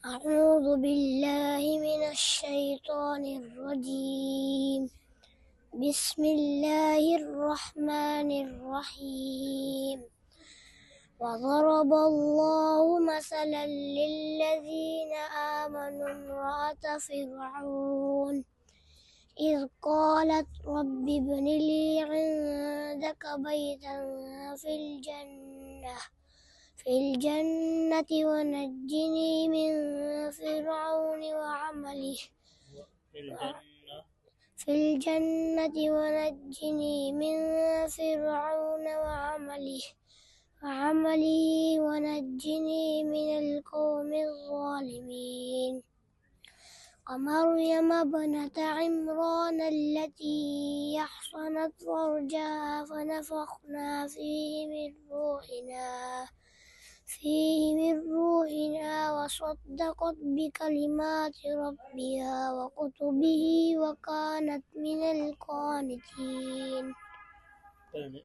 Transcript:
أعوذ بالله من الشيطان الرجيم. بسم الله الرحمن الرحيم. وضرب الله مثلا للذين آمنوا امرأة فرعون إذ قالت رب ابن لي عندك بيتا في الجنة ونجني من فرعون وعمله ونجني من القوم الظالمين. ومريم ابنة عمران التي أحصنت فرجها فنفخنا فيه من روحنا وصدقت بكلمات ربها وكتبه وكانت من القانتين.